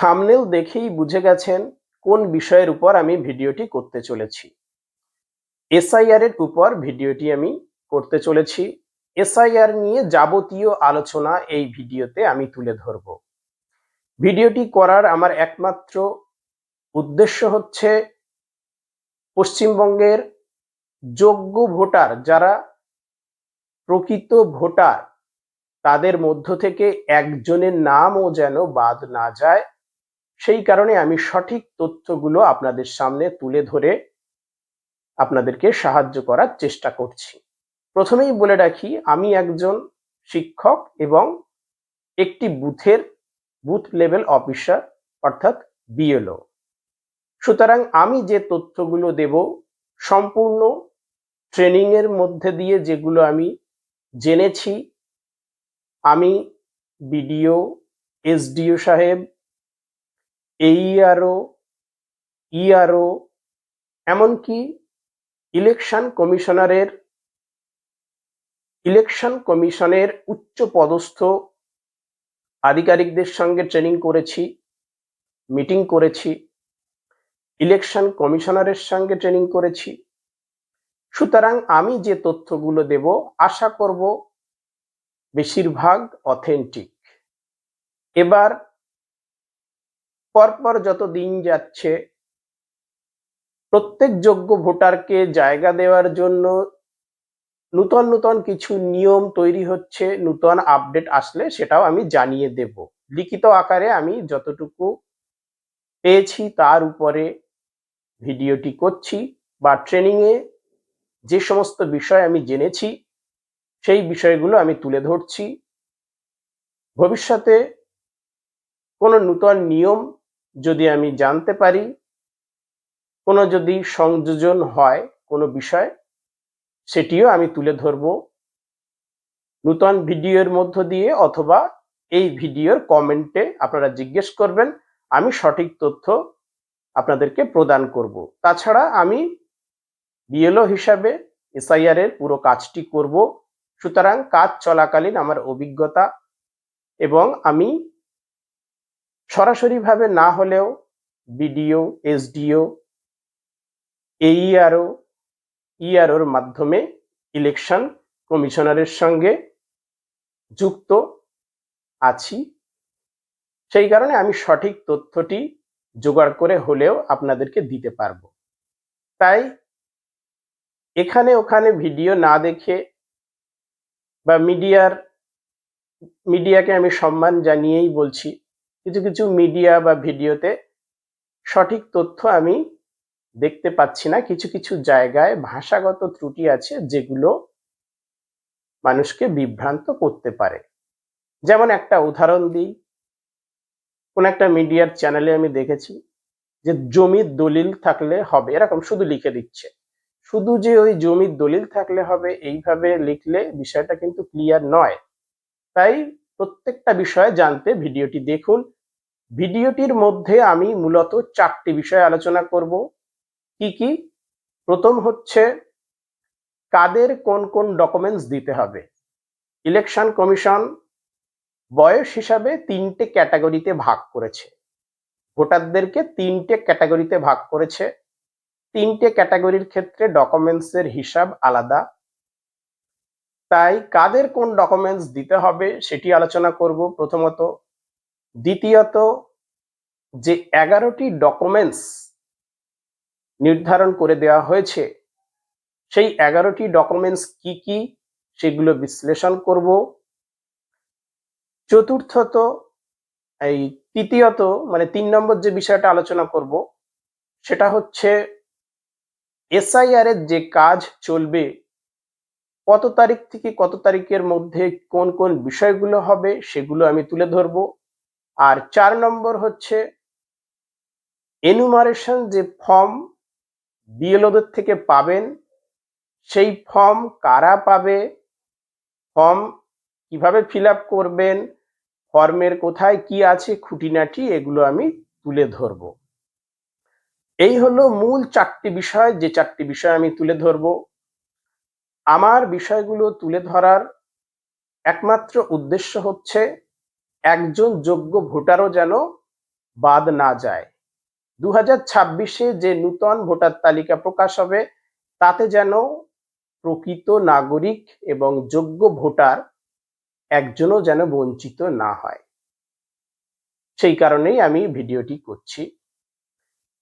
Thumbnail দেখেই বুঝে গেছেন কোন বিষয়ের উপর আমি ভিডিওটি করতে চলেছি। এসআইআর এর উপর ভিডিওটি আমি করতে চলেছি। এসআইআর নিয়ে যাবতীয় আলোচনা এই ভিডিওতে আমি তুলে ধরব। ভিডিওটি করার আমার একমাত্র উদ্দেশ্য হচ্ছে পশ্চিমবঙ্গের যোগ্য ভোটার, যারা প্রকৃত ভোটার, তাদের মধ্য থেকে একজনের নামও যেন বাদ না যায়, সেই কারণে আমি সঠিক তথ্যগুলো আপনাদের সামনে তুলে ধরে আপনাদেরকে সাহায্য করার চেষ্টা করছি। প্রথমেই বলে রাখি, আমি একজন শিক্ষক এবং একটি বুথ লেভেল অফিসার, অর্থাৎ বিএলও। সুতরাং আমি যে তথ্যগুলো দেব সম্পূর্ণ ট্রেনিং এর মধ্যে দিয়ে যেগুলো আমি জেনেছি। আমি বিডিও, এসডিও সাহেব, এইআরও, ইআরও, এমনকি ইলেকশন কমিশনের উচ্চ পদস্থ আধিকারিকদের সঙ্গে ট্রেনিং করেছি, মিটিং করেছি, ইলেকশন কমিশনারের সঙ্গে ট্রেনিং করেছি। সুতরাং আমি যে তথ্যগুলো দেব আশা করব বেশিরভাগ অথেন্টিক। এবার পরপর যত দিন যাচ্ছে, প্রত্যেক যোগ্য ভোটারকে জায়গা দেওয়ার জন্য নূতন নূতন কিছু নিয়ম তৈরি হচ্ছে। নূতন আপডেট আসলে সেটাও আমি জানিয়ে দেব। লিখিত আকারে আমি যতটুকু পেয়েছি তার উপরে ভিডিওটি করছি, বা ট্রেনিংয়ে যে সমস্ত বিষয় আমি জেনেছি সেই বিষয়গুলো আমি তুলে ধরছি। ভবিষ্যতে কোনো নূতন নিয়ম যদি আমি জানতে পারি, কোনো যদি সংযোজন হয় কোনো বিষয়, সেটিও আমি তুলে ধরব নূতন ভিডিওর মধ্য দিয়ে, অথবা এই ভিডিওর কমেন্টে আপনারা জিজ্ঞেস করবেন, আমি সঠিক তথ্য আপনাদেরকে প্রদান করব। তাছাড়া আমি বিএলও হিসাবে এসআইআর এর পুরো কাজটি করব। সুতরাং কাজ চলাকালীন আমার অভিজ্ঞতা, এবং আমি সরাসরিভাবে না হলেও বিডিও, এসডিও, এইআরও, ইআরওর মাধ্যমে ইলেকশন কমিশনারের সঙ্গে যুক্ত আছি। সেই কারণে আমি সঠিক তথ্যটি জোগাড় করে হলেও আপনাদেরকে দিতে পারবো। তাই এখানে ওখানে ভিডিও না দেখে, বা মিডিয়াকে আমি সম্মান জানিয়েই বলছি, কিছু কিছু মিডিয়া বা ভিডিওতে সঠিক তথ্য আমি দেখতে পাচ্ছি না। কিছু কিছু জায়গায় ভাষাগত ত্রুটি আছে যেগুলো মানুষকে বিভ্রান্ত করতে পারে। যেমন একটা উদাহরণ দিই, কোন একটা মিডিয়ার চ্যানেলে আমি দেখেছি যে জমির দলিল থাকলে হবে, এরকম শুধু লিখে দিচ্ছে। শুধু যে ওই জমির দলিল থাকলে হবে এইভাবে লিখলে বিষয়টা কিন্তু ক্লিয়ার নয়। তাই প্রত্যেকটা বিষয় জানতে ভিডিওটি দেখুন। ভিডিওটির মধ্যে আমি মূলত 4টি বিষয় আলোচনা করব। কি কি? প্রথম হচ্ছে কাদের কোন কোন ডকুমেন্টস দিতে হবে। ইলেকশন কমিশন বয়স হিসাবে 3টে ক্যাটাগরিতে ভাগ করেছে, ভোটারদেরকে 3টে ক্যাটাগরিতে ভাগ করেছে। 3টে ক্যাটাগরির ক্ষেত্রে ডকুমেন্টসের হিসাব আলাদা। তাই কাদের কোন ডকুমেন্টস দিতে হবে সেটি আলোচনা করব প্রথমত। দ্বিতীয়ত, যে 11টি ডকুমেন্টস নির্ধারণ করে দেওয়া হয়েছে, সেই 11টি ডকুমেন্টস কি কি সেগুলো বিশ্লেষণ করব। চতুর্থত, তৃতীয়ত, মানে 3 নম্বর যে বিষয়টা আলোচনা করব সেটা হচ্ছে এসআইআর এর যে কাজ চলবে, কত তারিখ থেকে কত তারিখের মধ্যে কোন কোন বিষয়গুলো হবে সেগুলো আমি তুলে ধরব। আর 4 নম্বর হচ্ছে এনুমারেশন যে ফর্ম বিএলওদের থেকে পাবেন, সেই ফর্ম কারা পাবে, ফর্ম কিভাবে ফিল আপ করবেন, ফর্মের কোথায় কি আছে খুঁটিনাটি, এগুলো আমি তুলে ধরব। এই হলো মূল 4টি বিষয়, যে 4টি বিষয় আমি তুলে ধরব। আমার বিষয়গুলো তুলে ধরার একমাত্র উদ্দেশ্য হচ্ছে একজন যোগ্য ভোটারও যেন বাদ না যায়। 2026-এ যে নূতন ভোটার তালিকা প্রকাশ হবে তাতে যেন প্রকৃত নাগরিক এবং যোগ্য ভোটার একজনও যেন বঞ্চিত না হয়, সেই কারণেই আমি ভিডিওটি করছি।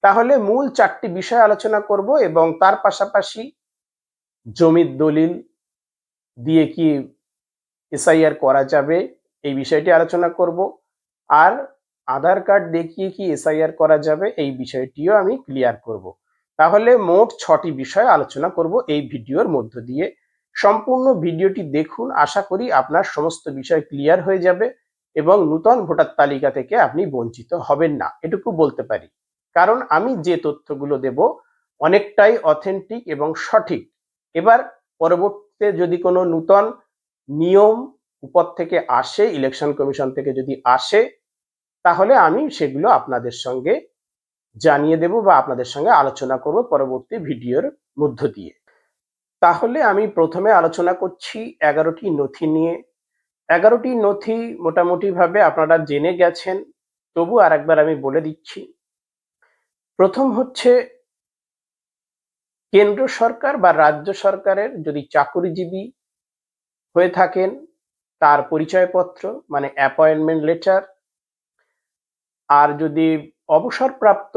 তাহলে মূল 4টি বিষয় আলোচনা করব এবং তার পাশাপাশি জমির দলিল দিয়ে কি এসআইআর করা যাবে এই বিষয়টি আলোচনা করব, আর আধার কার্ড দেখিয়ে কি এসআইআর করা যাবে এই বিষয়টিও আমি ক্লিয়ার করব। তাহলে মোট 6টি বিষয় আলোচনা করব এই ভিডিওর মধ্য দিয়ে। সম্পূর্ণ ভিডিওটি দেখুন, আশা করি আপনার সমস্ত বিষয় ক্লিয়ার হয়ে যাবে এবং নূতন ভোটার তালিকা থেকে আপনি বঞ্চিত হবেন না, এটুকু বলতে পারি। কারণ আমি যে তথ্যগুলো দেব অনেকটাই অথেন্টিক এবং সঠিক। এবার পরবর্তীতে যদি কোনো নূতন নিয়ম উপর থেকে আসে, ইলেকশন কমিশন থেকে যদি আসে, তাহলে আমি সেগুলো আপনাদের সঙ্গে জানিয়ে দেব বা আপনাদের সঙ্গে আলোচনা করব পরবর্তী ভিডিওর মধ্য দিয়ে। তাহলে আমি প্রথমে আলোচনা করছি 11টি নথি নিয়ে। 11টি নথি মোটামুটি ভাবে আপনারা জেনে গেছেন, তবু আরেকবার আমি বলে দিচ্ছি। প্রথম হচ্ছে কেন্দ্র সরকার বা রাজ্য সরকারের যদি চাকুরিজীবী হয়ে থাকেন তার পরিচয়পত্র মানে অ্যাপয়েন্টমেন্ট লেটার, আর যদি অবসরপ্রাপ্ত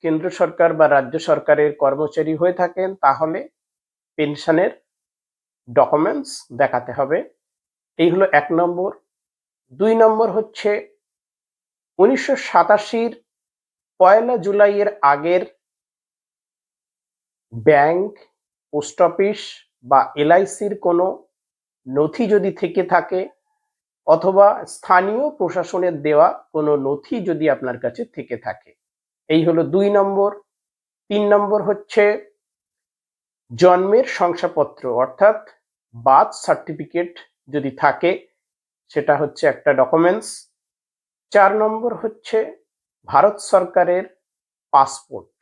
কেন্দ্র সরকার বা রাজ্য সরকারের কর্মচারী হয়ে থাকেন তাহলে পেনশনের ডকুমেন্টস দেখাতে হবে। এই হলো 1 নম্বর। 2 নম্বর হচ্ছে 1987-র 1 জুলাইয়ের আগের ব্যাংক, পোস্ট অফিস বা এলআইসির কোনো নথি যদি থেকে থাকে, অথবা স্থানীয় প্রশাসনের দেওয়া কোনো নথি যদি আপনার কাছে থেকে থাকে। এই হলো 2 নম্বর। 3 নম্বর হচ্ছে জন্মের শংসাপত্র অর্থাৎ বার্থ সার্টিফিকেট যদি থাকে, সেটা হচ্ছে একটা ডকুমেন্টস। 4 নম্বর হচ্ছে ভারত সরকারের পাসপোর্ট।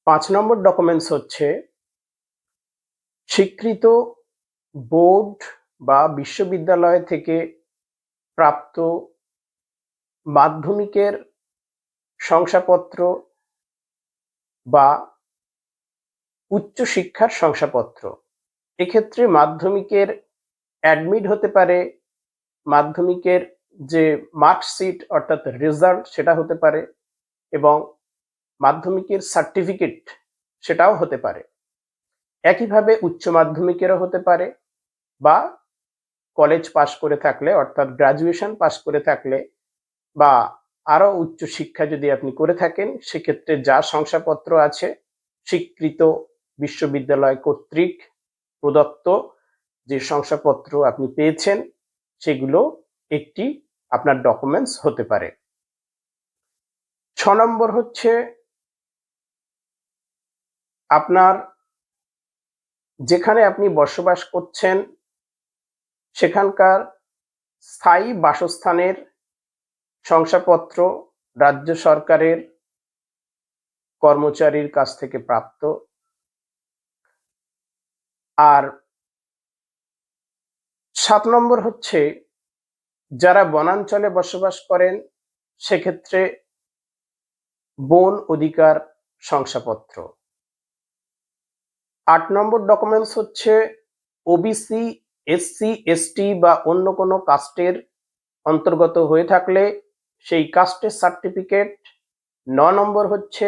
5 নম্বর ডকুমেন্টস হচ্ছে স্বীকৃত বোর্ড বা বিশ্ববিদ্যালয় থেকে প্রাপ্ত মাধ্যমিকের শংসাপত্র বা উচ্চশিক্ষার শংসাপত্র। এক্ষেত্রে মাধ্যমিকের অ্যাডমিট হতে পারে, মাধ্যমিকের যে মার্কশিট অর্থাৎ রেজাল্ট সেটা হতে পারে, এবং মাধ্যমিকের সার্টিফিকেট সেটাও হতে পারে। একইভাবে উচ্চ মাধ্যমিকেরও হতে পারে, বা কলেজ পাশ করে থাকলে অর্থাৎ গ্রাজুয়েশন পাশ করে থাকলে বা আরো উচ্চ শিক্ষা যদি আপনি করে থাকেন, সেক্ষেত্রে যা শংসাপত্র আছে স্বীকৃত বিশ্ববিদ্যালয় কর্তৃক প্রদত্ত যে শংসাপত্র আপনি পেয়েছেন সেগুলো একটি আপনার ডকুমেন্টস হতে পারে। 6 নম্বর হচ্ছে আপনার যেখানে আপনি বসবাস করছেন সেখানকার স্থায়ী বাসস্থানের শংসাপত্র রাজ্য সরকারের কর্মচারীর কাছ থেকে প্রাপ্ত। আর 7 নম্বর হচ্ছে যারা বনাঞ্চলে বসবাস করেন সেক্ষেত্রে বন অধিকার শংসাপত্র। 8 নম্বর ডকুমেন্টস হচ্ছে ওবিসি, এসসি, এসটি বা অন্য কোনো কাস্টের অন্তর্গত হয়ে থাকলে সেই কাস্টের সার্টিফিকেট। 9 নম্বর হচ্ছে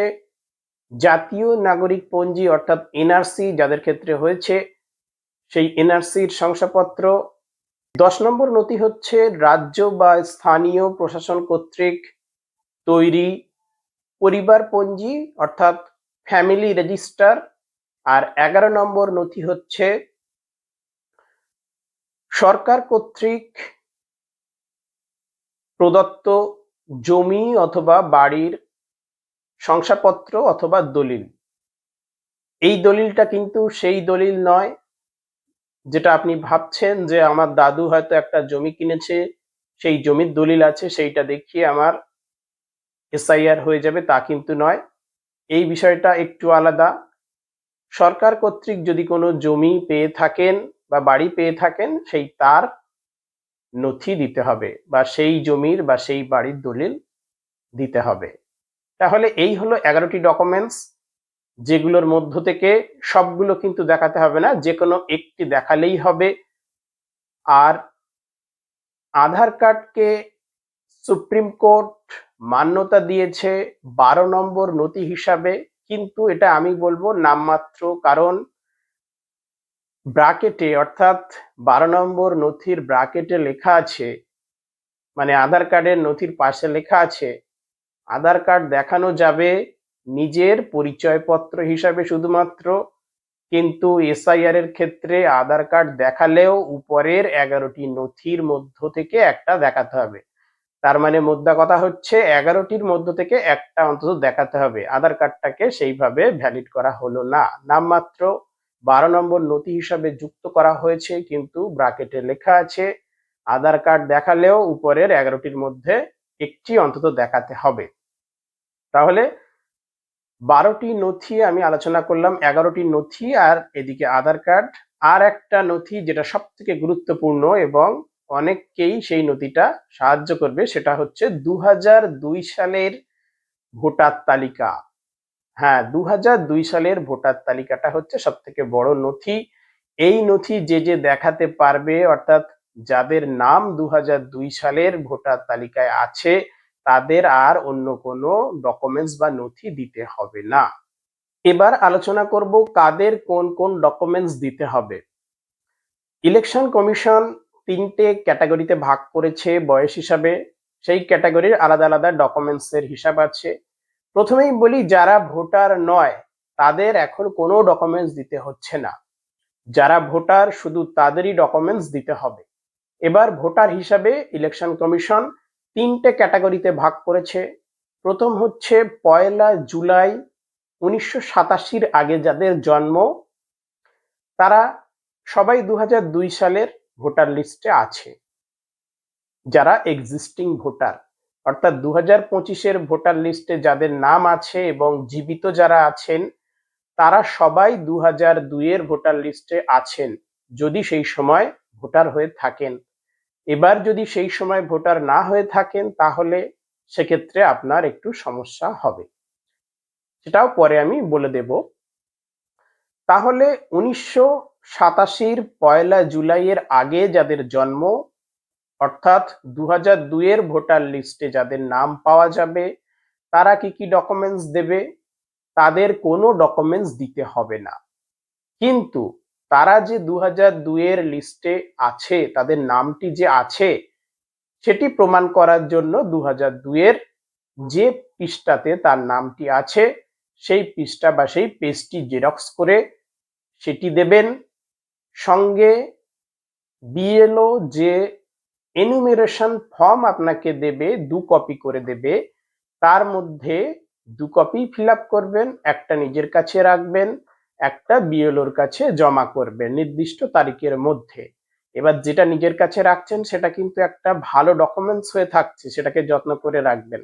জাতীয় নাগরিক পঞ্জি অর্থাৎ এনআরসি যাদের ক্ষেত্রে হয়েছে সেই এনআরসির শংসাপত্র। 10 নম্বর নথি হচ্ছে রাজ্য বা স্থানীয় প্রশাসন কর্তৃক তৈরি পরিবার পঞ্জি অর্থাৎ ফ্যামিলি রেজিস্টার। আর 11 নম্বর নথি হচ্ছে সরকার কর্তৃক প্রদত্ত জমি অথবা বাড়ির শংসাপত্র অথবা দলিল। এই দলিলটা কিন্তু সেই দলিল নয় যেটা আপনি ভাবছেন যে আমার দাদু হয়তো একটা জমি কিনেছে, সেই জমির দলিল আছে, সেইটা দেখিয়ে আমার এসআইআর হয়ে যাবে, তা কিন্তু নয়। এই বিষয়টা একটু আলাদা। সরকার কর্তৃক যদি কোনো জমি পেয়ে থাকেন বা বাড়ি পেয়ে থাকেন সেই তার নথি দিতে হবে বা সেই জমির বা সেই বাড়ির দলিল দিতে হবে। তাহলে এই হলো 11টি ডকুমেন্টস, যেগুলোর মধ্য থেকে সবগুলো কিন্তু দেখাতে হবে না, যে কোনো একটি দেখালেই হবে। আর আধার কার্ডকে সুপ্রিম কোর্ট মান্যতা দিয়েছে 12 নম্বর নথি হিসাবে, কিন্তু এটা আমি বলবো নামমাত্র। কারণ ব্র্যাকেটে, অর্থাৎ 12 নম্বর নথির ব্র্যাকেটে লেখা আছে, মানে আধার কার্ডের নথির পাশে লেখা আছে আধার কার্ড দেখানো যাবে নিজের পরিচয়পত্র হিসাবে শুধুমাত্র, কিন্তু এসআইআর এর ক্ষেত্রে আধার কার্ড দেখালেও উপরের 11টি নথির মধ্য থেকে একটা দেখাতে হবে। তার মানে মোদ্দা কথা হচ্ছে 11টির মধ্য থেকে একটা অন্তত দেখাতে হবে। আধার কার্ডটাকে সেইভাবে ভ্যালিড করা হলো না, নামমাত্র 12 নম্বর নথি হিসাবে যুক্ত করা হয়েছে, কিন্তু ব্র্যাকেটে লেখা আছে আধার কার্ড দেখালেও উপরের 11টির মধ্যে একটি অন্তত দেখাতে হবে। তাহলে 12টি নথি আমি আলোচনা করলাম, 11টি নথি আর এদিকে আধার কার্ড। আর একটা নথি যেটা সব থেকে গুরুত্বপূর্ণ এবং অনেককেই সেই নথিটা সাহায্য করবে, সেটা হচ্ছে 2002 সালের ভোটার তালিকা। হ্যাঁ, 2002 সালের ভোটার তালিকাটা হচ্ছে সব থেকে বড় নথি। এই নথি যে যে দেখাতে পারবে, অর্থাৎ যাদের নাম 2002 সালের ভোটার তালিকায় আছে, তাদের আর অন্য কোনো ডকুমেন্টস বা নথি দিতে হবে না। এবার আলোচনা করব কাদের কোন কোন ডকুমেন্টস দিতে হবে। ইলেকশন কমিশন 3টে ক্যাটাগরিতে ভাগ করেছে বয়স হিসাবে, সেই ক্যাটাগরির আলাদা আলাদা ডকুমেন্টসের হিসাব আছে। প্রথমেই বলি, যারা ভোটার নয় তাদের এখন কোনো ডকুমেন্টস দিতে হচ্ছে না, যারা ভোটার শুধু তাদেরই ডকুমেন্টস দিতে হবে। এবার ভোটার হিসাবে ইলেকশন কমিশন 3টে ক্যাটাগরিতে ভাগ করেছে। প্রথম হচ্ছে 1 জুলাই 1987-র আগে যাদের জন্ম, তারা সবাই 2002 সালের ভোটার লিস্টে আছে। যারা এক্সিস্টিং ভোটার, অর্থাৎ 2025-এর ভোটার লিস্টে যাদের নাম আছে এবং জীবিত যারা আছেন, তারা সবাই 2002-এর ভোটার লিস্টে আছেন, যদি সেই সময় ভোটার হয়ে থাকেন। এবার যদি সেই সময় ভোটার না হয়ে থাকেন, তাহলে সেক্ষেত্রে আপনার একটু সমস্যা হবে, সেটাও পরে আমি বলে দেব। তাহলে 1987-র 1 জুলাইয়ের আগে যাদের জন্ম, অর্থাৎ 2002-এর ভোটার লিস্টে যাদের নাম পাওয়া যাবে, তারা কি কি ডকুমেন্টস দেবে? তাদের কোনো ডকুমেন্টস দিতে হবে না। কিন্তু তারা যে 2002-এর লিস্টে আছে, তাদের নামটি যে আছে, সেটি প্রমাণ করার জন্য 2002-এর যে পৃষ্ঠাতে তার নামটি আছে, সেই পৃষ্ঠা বা সেই পেজটি জেরক্স করে সেটি দেবেন। সঙ্গে বিএলও যে এনুমেরেশন ফর্ম আপনাকে দেবে, 2 কপি করে দেবে, তার মধ্যে 2 কপি ফিল আপ করবেন, একটা নিজের কাছে রাখবেন, একটা বিএলওর কাছে জমা করবেন নির্দিষ্ট তারিখের মধ্যে। এবার যেটা নিজের কাছে রাখছেন সেটা কিন্তু একটা ভালো ডকুমেন্টস হয়ে থাকছে, সেটাকে যত্ন করে রাখবেন।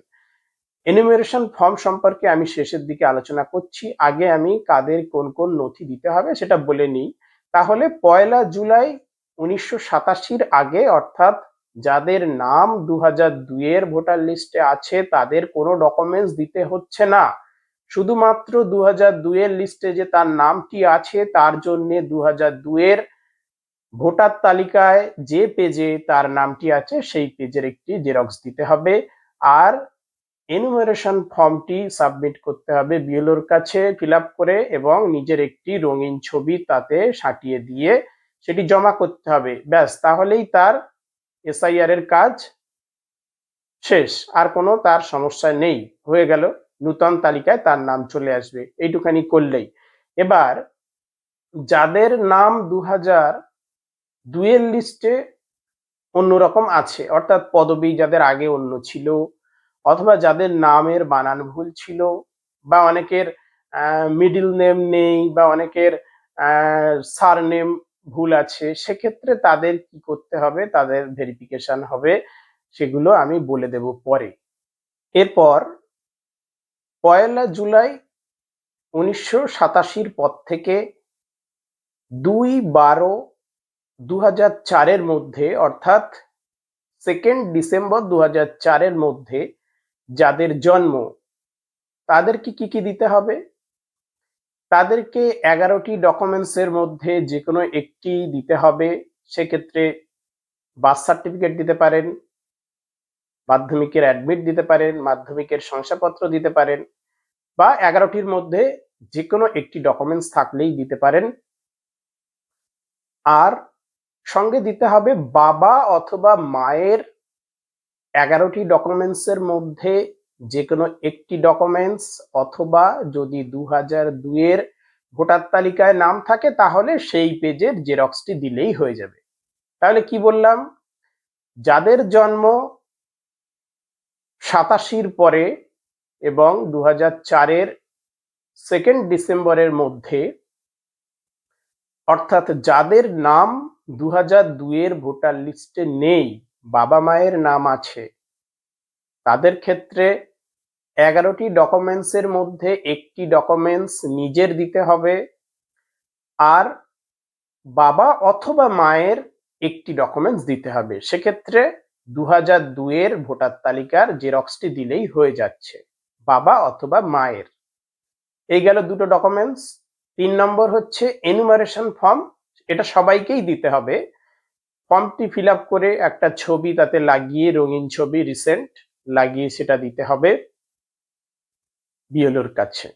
এনুমেরেশন ফর্ম সম্পর্কে আমি শেষের দিকে আলোচনা করছি, আগে আমি কাদের কোন কোন নথি দিতে হবে সেটা বলে নিই। তাহলে 1 জুলাই 1987-র আগে, অর্থাৎ যাদের নাম 2002-এর ভোটার লিস্টে আছে, তাদের কোনো ডকুমেন্টস দিতে হচ্ছে না। শুধুমাত্র 2002-এর লিস্টে যে তার নামটি আছে, তার জন্য 2002-এর ভোটার তালিকায় যে পেজে তার নামটি আছে সেই পেজের একটি জেরক্স দিতে হবে। আর এনুমেরেশন ফর্মটি সাবমিট করতে হবে বিএলওর কাছে ফিল আপ করে, এবং নিজের একটি রঙিন ছবি তাতে সাঁটিয়ে দিয়ে সেটি জমা করতে হবে। ব্যাস, তাহলেই তার এসআইআর এর কাজ শেষ, আর কোনো তার সমস্যা নেই, হয়ে গেল, নূতন তালিকায় তার নাম চলে আসবে, এইটুখানি করলেই। এবার যাদের নাম 2002-এর লিস্টে অন্যরকম আছে, অর্থাৎ পদবি যাদের আগে অন্য ছিল, অথবা যাদের নামের বানান ভুল ছিল, বা অনেকের মিডল নেম নেই, বা অনেকের সারনেম ভুল আছে, সেক্ষেত্রে তাদের কি করতে হবে, তাদের ভেরিফিকেশন হবে, সেগুলো আমি বলে দেব পরে। এরপর 1 জুলাই 1987-র পর থেকে 2/12/2004-এর মধ্যে, অর্থাৎ 2 ডিসেম্বর 2004-এর মধ্যে যাদের জন্ম তাদেরকে কি কি দিতে হবে? তাদেরকে 11টি ডকুমেন্টসের মধ্যে যে কোনো একটি দিতে হবে। সেক্ষেত্রে বার্থ সার্টিফিকেট দিতে পারেন, মাধ্যমিকের অ্যাডমিট দিতে পারেন, মাধ্যমিকের শংসাপত্র দিতে পারেন, বা 11টির মধ্যে যে কোনো একটি ডকুমেন্টস থাকলেই দিতে পারেন। আর সঙ্গে দিতে হবে বাবা অথবা মায়ের 11টি ডকুমেন্টসের মধ্যে যে কোনো একটি ডকুমেন্টস, অথবা যদি 2002 এর ভোটার তালিকায় নাম থাকে তাহলে সেই পেজের জেরক্সটি দিলেই হয়ে যাবে। তাহলে কি বললাম? যাদের জন্ম 87-র পরে এবং 2004-এর 2 ডিসেম্বরের মধ্যে, অর্থাৎ যাদের নাম 2002-এর ভোটার লিস্টে নেই, বাবা মায়ের নাম আছে, তাদের ক্ষেত্রে 11টি ডকুমেন্টসের মধ্যে একটি ডকুমেন্টস নিজের দিতে হবে, আর বাবা অথবা মায়ের একটি ডকুমেন্টস দিতে হবে। সেক্ষেত্রে 2002-এর ভোটার তালিকার জেরক্সটি দিলেই হয়ে যাচ্ছে, বাবা অথবা মায়ের। এই গেল দুটো ডকুমেন্টস। 3 নম্বর হচ্ছে এনুমারেশন ফর্ম। এটা সবাইকেই দিতে হবে। ফর্মটি ফিল আপ করে একটা ছবি তাতে লাগিয়ে, রঙিন ছবি রিসেন্ট লাগিয়ে সেটা দিতে হবে বিএলওর কাছে।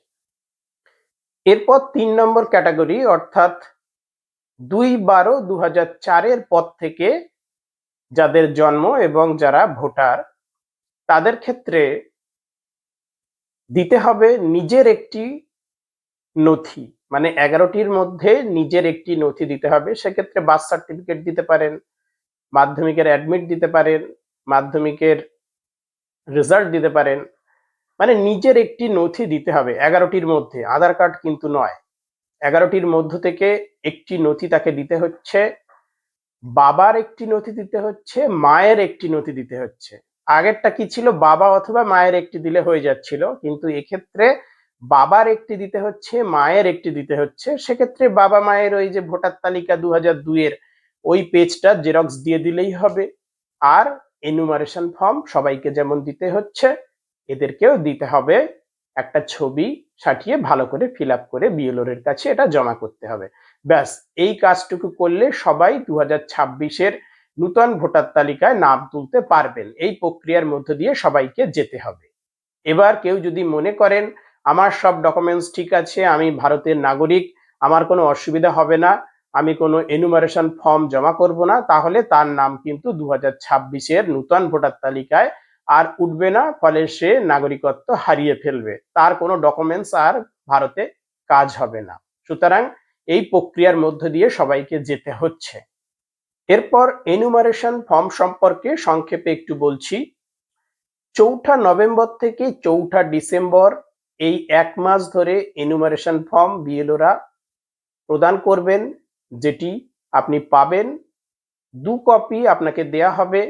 এরপর 3 নম্বর ক্যাটাগরি, অর্থাৎ 2/12/2004-এর পর থেকে যাদের জন্ম এবং যারা ভোটার, তাদের ক্ষেত্রে দিতে হবে নিজের একটি নথি, মানে 11টির মধ্যে নিজের একটি নথি দিতে হবে। সেক্ষেত্রে বার্থ সার্টিফিকেট দিতে পারেন, মাধ্যমিকের অ্যাডমিট দিতে পারেন, মাধ্যমিকের রেজাল্ট দিতে পারেন, মানে নিজের একটি নথি দিতে হবে 11টির মধ্যে, আধার কার্ড কিন্তু নয়। 11টির মধ্য থেকে একটি নথি তাকে দিতে হচ্ছে। বাবার একটি নথি দিতে হচ্ছে, মায়ের একটি নথি দিতে হচ্ছে। আগেরটা কি ছিল? বাবা অথবা মায়ের একটি দিলে হয়ে যাচ্ছিল, কিন্তু এক্ষেত্রে বাবার একটি দিতে হচ্ছে, মায়ের একটি দিতে হচ্ছে। সেক্ষেত্রে বাবা মায়ের ওই যে ভোটার তালিকা 2002-এর ওই পেজটা জেরক্স দিয়ে দিলেই হবে। আর এনুমারেশন ফর্ম সবাইকে যেমন দিতে হচ্ছে, এদেরকেও দিতে হবে। একটা ছবি সাটিয়ে ভালো করে ফিল আপ করে বিএলওর এর কাছে এটা জমা করতে হবে। ব্যাস, এই কাজটুকু করলে সবাই 2026-এর নূতন ভোটার তালিকায় নাম তুলতে পারবেন। এই প্রক্রিয়ার মধ্য দিয়ে সবাইকে যেতে হবে। এবার কেউ যদি মনে করেন আমার সব ডকুমেন্টস ঠিক আছে, আমি ভারতের নাগরিক, আমার কোনো অসুবিধা হবে না, আমি কোনো এনুমারেশন ফর্ম জমা করব না, তাহলে তার নাম কিন্তু 2026-এর নূতন ভোটার তালিকায় আর উঠবে না। ফলে সে নাগরিকত্ব হারিয়ে ফেলবে, তার কোনো ডকুমেন্টস আর ভারতে কাজ হবে না। সুতরাং এই প্রক্রিয়ার মধ্য দিয়ে সবাইকে যেতে হচ্ছে। এরপর এনুমারেশন ফর্ম সম্পর্কে সংক্ষেপে একটু বলছি। 4 নভেম্বর থেকে 4 ডিসেম্বর এই 1 মাস ধরে এনুমারেশন ফর্ম বিএলওরা প্রদান করবেন, যেটি আপনি পাবেন। 2 কপি আপনাকে দেয়া হবে।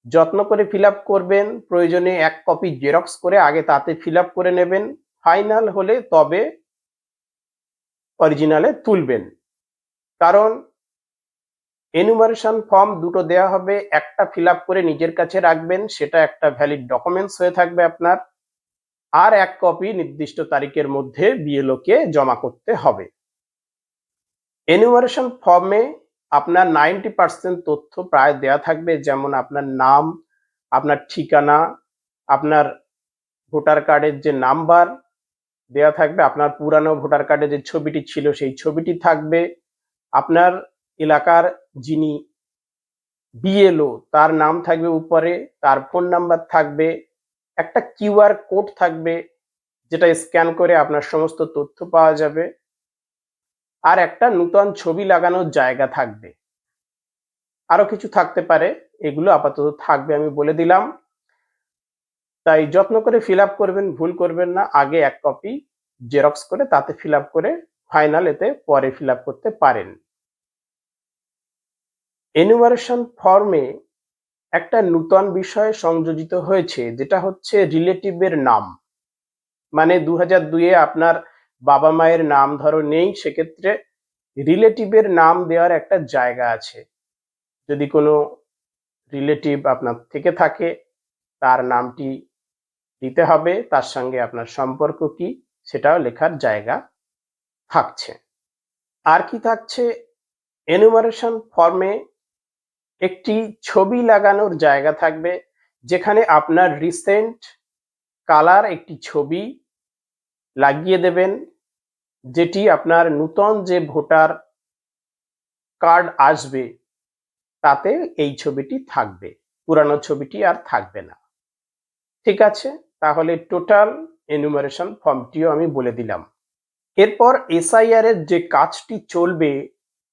যত্ন করে ফিল আপ করবেন, প্রয়োজনে 1 কপি জেরক্স করে আগে তাতে ফিল আপ করে নেবেন। ফাইনাল হলে তবে অরিজিনালে তুলবেন। কারণ এনুমারেশন ফর্ম দুটো দেয়া হবে, একটা ফিল আপ করে নিজের কাছে রাখবেন, সেটা একটা ভ্যালিড ডকুমেন্টস হয়ে থাকবে আপনার। আর 1 কপি নির্দিষ্ট তারিখের মধ্যে বিএলও কে জমা করতে হবে। এনুমারেশন ফর্মে আপনার 90% তথ্য প্রায় দেয়া থাকবে, যেমন আপনার নাম, আপনার ঠিকানা, আপনার ভোটার কার্ডের যে নাম্বার দেয়া থাকবে, আপনার পুরানো ভোটার কার্ডে যে ছবিটি ছিল সেই ছবিটি থাকবে, আপনার এলাকার যিনি বিএলও তার নাম থাকবে উপরে, তার ফোন নাম্বার থাকবে, একটা কিউআর কোড থাকবে যেটা স্ক্যান করে আপনার সমস্ত তথ্য পাওয়া যাবে, আর একটা নূতন ছবি লাগানোর জায়গা থাকবে। আরো কিছু থাকতে পারে, এগুলো আপাতত থাকবে আমি বলে দিলাম। তাই যত্ন করে ফিল আপ করবেন, ভুল করবেন না। আগে 1 কপি জেরক্স করে তাতে ফিল আপ করে ফাইনাল এতে পরে ফিল আপ করতে পারেন। এনুমারেশন ফর্মে একটা নূতন বিষয় সংযোজিত হয়েছে, যেটা হচ্ছে রিলেটিভের নাম। মানে 2002-এ আপনার বাবা মায়ের নাম ধরো নেই, সেক্ষেত্রে রিলেটিভের নাম দেওয়ার একটা জায়গা আছে। যদি কোনো রিলেটিভ আপনার থেকে থাকে, তার নামটি দিতে হবে, তার সঙ্গে আপনার সম্পর্ক কি সেটাও লেখার জায়গা থাকছে। আর কি থাকছে, এনুমারেশন ফর্মে একটি ছবি লাগানোর জায়গা থাকবে, যেখানে আপনার রিসেন্ট কালার একটি ছবি লাগিয়ে দেবেন, যেটি আপনার নূতন যে ভোটার কার্ড আসবে তাতে এই ছবিটি থাকবে, পুরানো ছবিটি আর থাকবে না। ঠিক আছে, তাহলে টোটাল এনুমারেশন ফর্মটিও আমি বলে দিলাম। এরপর এসআইআর এর যে কাজটি চলবে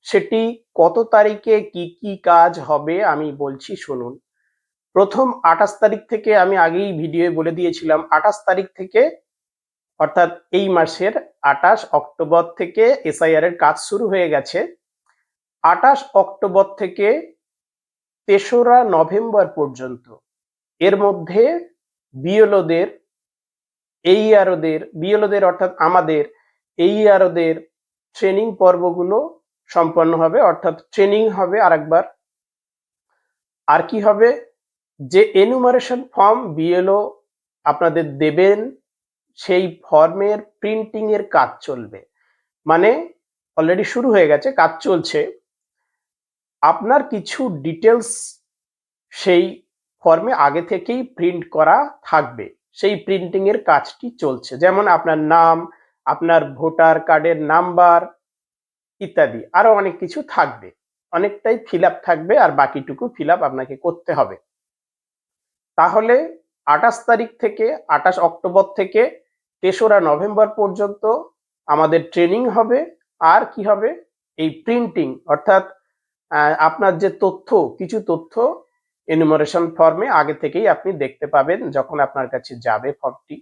সেটি কত তারিখে কি কি কাজ হবে আমি বলছি, শুনুন। প্রথম 28 তারিখ থেকে, আমি আগেই ভিডিওয়ে বলে দিয়েছিলাম, 28 তারিখ থেকে অর্থাৎ এই মাসের 28 অক্টোবর থেকে এসআইআর এর কাজ শুরু হয়ে গেছে। 28 অক্টোবর থেকে ৩রা নভেম্বর পর্যন্ত এর মধ্যে বিএলওদের, বিএলওদের অর্থাৎ আমাদের এইআরওদের ট্রেনিং পর্বগুলো সম্পন্ন হবে, অর্থাৎ ট্রেনিং হবে আরেকবার। আর কি হবে, যে এনুমারেশন ফর্ম বিএলও আপনাদের দেবেন সেই ফর্মের প্রিন্টিং এর কাজ চলবে, মানে অলরেডি শুরু হয়ে গেছে, কাজ চলছে। আপনার কিছু ডিটেলস সেই ফর্মে আগে থেকেই প্রিন্ট করা থাকবে, সেই প্রিন্টিং এর কাজটি চলছে। যেমন আপনার নাম, আপনার ভোটার কার্ডের নাম্বার ইত্যাদি আরো অনেক কিছু থাকবে, অনেকটাই ফিল আপ থাকবে, আর বাকিটুকু ফিল আপ আপনাকে করতে হবে। তাহলে 28 তারিখ থেকে 28 অক্টোবর থেকে ৩রা নভেম্বর পর্যন্ত আমাদের ট্রেনিং হবে। আর কি হবে, এই প্রিন্টিং, অর্থাৎ আপনার যে তথ্য, কিছু তথ্য এনুমারেশন ফর্মে আগে থেকেই আপনি দেখতে পাবেন, যখন আপনার কাছে যাবে ফর্মটি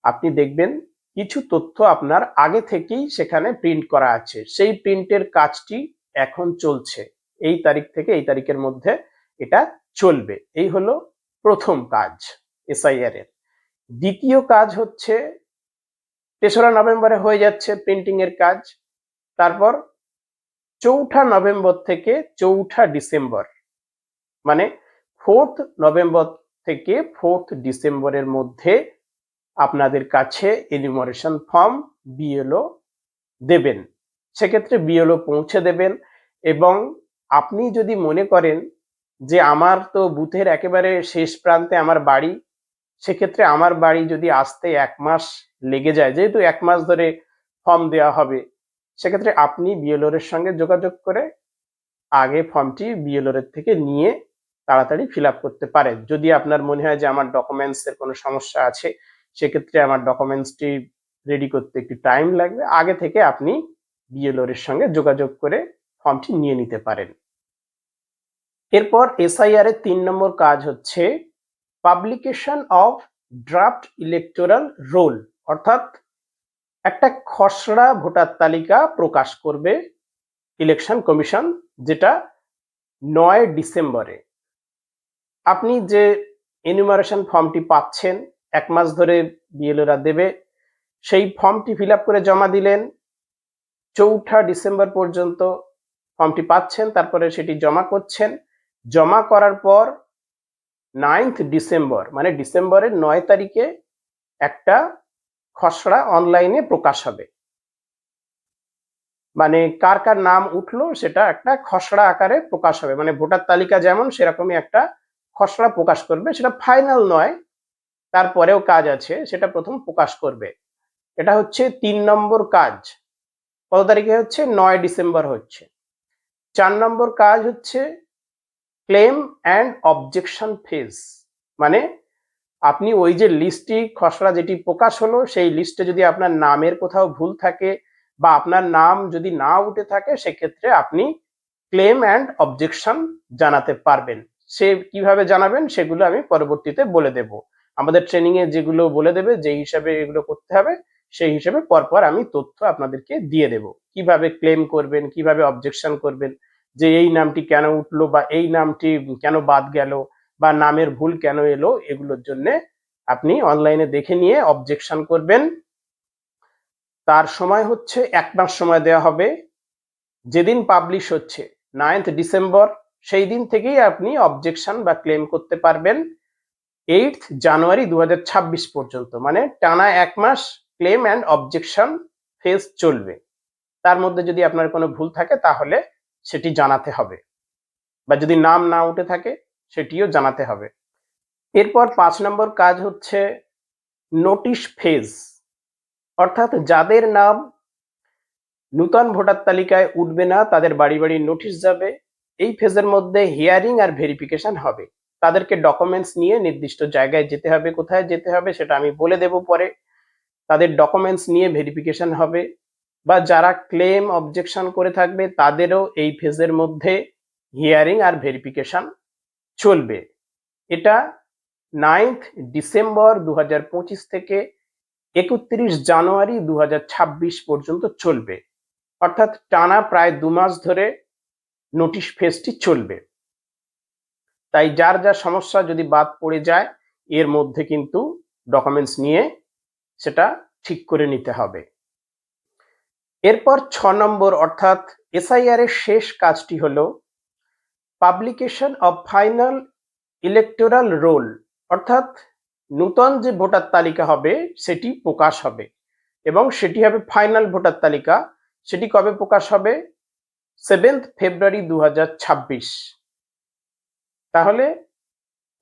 আপনি দেখবেন কিছু তথ্য আপনার আগে থেকেই সেখানে প্রিন্ট করা আছে, সেই প্রিন্টের কাজটি এখন চলছে। এই তারিখ থেকে এই তারিখের মধ্যে এটা চলবে। এই হলো প্রথম কাজ এসআইআর এর। দ্বিতীয় কাজ হচ্ছে ৩রা নভেম্বরে হয়ে যাচ্ছে প্রিন্টিং এর কাজ। তারপর ৪ঠা নভেম্বর থেকে ৪ঠা ডিসেম্বর, মানে 4th নভেম্বর থেকে 4th ডিসেম্বরের মধ্যে আপনাদের কাছে এনুমারেশন ফর্ম বিএলও দেবেন। সেক্ষেত্রে বিএলও পৌঁছে দেবেন। এবং আপনি যদি মনে করেন যে আমার তো বুথের একেবারে শেষ প্রান্তে আমার বাড়ি, সেক্ষেত্রে আমার বাড়ি যদি আসতে 1 মাস লেগে যায়, যেহেতু 1 মাস ধরে ফর্ম দেওয়া হবে, সেক্ষেত্রে আপনি বিএলওর এর সঙ্গে যোগাযোগ করে আগে ফর্মটি বিএলওর এর থেকে নিয়ে তাড়াতাড়ি ফিল আপ করতে পারেন। যদি আপনার মনে হয় যে আমার ডকুমেন্টস এর কোনো সমস্যা আছে, সেক্ষেত্রে আমার ডকুমেন্টসটি রেডি করতে একটু টাইম লাগবে, আগে থেকে আপনি বিএলওর এর সঙ্গে যোগাযোগ করে ফর্মটি নিয়ে নিতে পারেন। এরপর এসআইআর এর ৩ নম্বর কাজ হচ্ছে publication of draft electoral role, অর্থাৎ একটা খসড়া ভোটার তালিকা প্রকাশ করবে ইলেকশন কমিশন, যেটা ৯ ডিসেম্বরে। আপনি যে এনুমারেশন ফর্মটি পাচ্ছেন, 1 মাস ধরে বিএলওরা দেবে, সেই ফর্মটি ফিল আপ করে জমা দিলেন, ৪ঠা ডিসেম্বর পর্যন্ত ফর্মটি পাচ্ছেন, তারপরে সেটি জমা করছেন। জমা করার পর 9th ডিসেম্বর, মানে ডিসেম্বরের ৯ তারিখে একটা খসড়া অনলাইনে প্রকাশ হবে, মানে কার কার নাম উঠলো সেটা একটা খসড়া আকারে প্রকাশ হবে, মানে ভোটার তালিকা যেমন সেরকমই একটা খসড়া প্রকাশ করবে। সেটা ফাইনাল নয়, তারপরেও কাজ আছে, সেটা প্রথম প্রকাশ করবে। এটা হচ্ছে ৩ নম্বর কাজ। কত তারিখে হচ্ছে? ৯ ডিসেম্বর হচ্ছে। ৪ নম্বর কাজ হচ্ছে ক্লেম অ্যান্ড অবজেকশন ফেজ, মানে আপনি ওই যে লিস্টটি খসড়া যেটি প্রকাশ হলো, সেই লিস্টে যদি আপনার নামের কোথাও ভুল থাকে বা আপনার নাম যদি না উঠে থাকে, সেক্ষেত্রে আপনি ক্লেম অ্যান্ড অবজেকশন জানাতে পারবেন। সে কিভাবে জানাবেন সেগুলো আমি পরবর্তীতে বলে দেব। আমাদের ট্রেনিং এ যেগুলো বলে দেবে, যে হিসাবে এগুলো করতে হবে, সেই হিসেবে পরপর আমি তথ্য আপনাদেরকে দিয়ে দেব। কিভাবে ক্লেম করবেন, কিভাবে অবজেকশন করবেন, যে এই নামটি কেন উঠলো বা এই নামটি কেন বাদ গেল বা নামের ভুল কেন এলো, এগুলোর জন্য আপনি অনলাইনে দেখে নিয়ে অবজেকশন করবেন। তার সময় হচ্ছে 1 মাস সময় দেওয়া হবে। যেদিন পাবলিশ হচ্ছে 9th ডিসেম্বর, সেই দিন থেকেই আপনি অবজেকশন বা ক্লেম করতে পারবেন। 8 জানুয়ারি 2026 পর্যন্ত, মানে টানা 1 মাস ক্লেম অ্যান্ড অবজেকশন ফেজ চলবে। তার মধ্যে যদি আপনার কোনো ভুল থাকে তাহলে সেটি জানাতে হবে, বা যদি নাম না উঠে থাকে সেটিও জানাতে হবে। এরপর 5 নম্বর কাজ হচ্ছে নোটিশ ফেজ, অর্থাৎ যাদের নাম নূতন ভোটার তালিকায় উঠবে না তাদের বাড়ি বাড়ি নোটিশ যাবে। এই ফেজের মধ্যে হিয়ারিং আর ভেরিফিকেশন হবে। তাদেরকে ডকুমেন্টস নিয়ে নির্দিষ্ট জায়গায় যেতে হবে, কোথায় যেতে হবে সেটা আমি বলে দেব পরে। তাদের ডকুমেন্টস নিয়ে ভেরিফিকেশন হবে, বা যারা ক্লেম অবজেকশন করে থাকবে তাদেরও এই ফেজের মধ্যে হিয়ারিং আর ভেরিফিকেশন চলবে। এটা 9 ডিসেম্বর 2025 থেকে 31 জানুয়ারি 2026 পর্যন্ত চলবে, অর্থাৎ টানা প্রায় 2 মাস ধরে নোটিশ ফেজটি চলবে। তাই যার যা সমস্যা যদি বাদ পড়ে যায় এর মধ্যে কিন্তু ডকুমেন্টস নিয়ে সেটা ঠিক করে নিতে হবে। এরপর 6 নম্বর অর্থাৎ এসআইআর এর শেষ কাজটি হলো publication of final electoral role, অর্থাৎ নূতন যে ভোটার তালিকা হবে সেটি প্রকাশ হবে, এবং সেটি হবে ফাইনাল ভোটার তালিকা। সেটি কবে প্রকাশ হবে? 7 ফেব্রুয়ারি 2026। তাহলে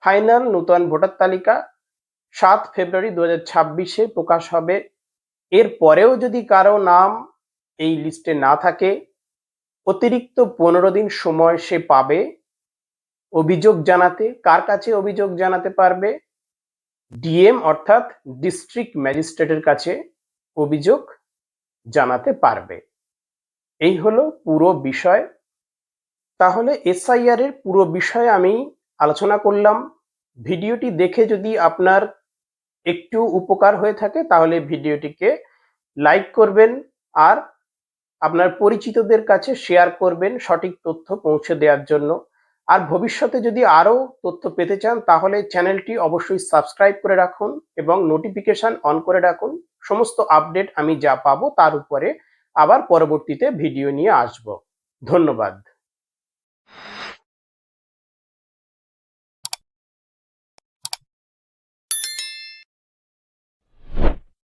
ফাইনাল নূতন ভোটার তালিকা 7 ফেব্রুয়ারি 2026-এ প্রকাশ হবে। এর পরেও যদি কারো নাম এই লিস্টে না থাকে, অতিরিক্ত 15 দিন সময় সে পাবে অভিযোগ জানাতে। কার কাছে অভিযোগ জানাতে পারবে? ডিএম অর্থাৎ ডিস্ট্রিক্ট ম্যাজিস্ট্রেটের কাছে অভিযোগ জানাতে পারবে। এই হলো পুরো বিষয়। তাহলে এসআইআর এর পুরো বিষয়ে আমি আলোচনা করলাম। ভিডিওটি দেখে যদি আপনার একটু উপকার হয়ে থাকে তাহলে ভিডিওটিকে লাইক করবেন আর আপনার পরিচিতদের কাছে শেয়ার করবেন সঠিক তথ্য পৌঁছে দেওয়ার জন্য। আর ভবিষ্যতে যদি আরো তথ্য পেতে চান তাহলে চ্যানেলটি অবশ্যই সাবস্ক্রাইব করে রাখুন এবং নোটিফিকেশন অন করে রাখুন। সমস্ত আপডেট আমি যা পাবো তার উপরে আবার পরবর্তীতে ভিডিও নিয়ে আসব। ধন্যবাদ।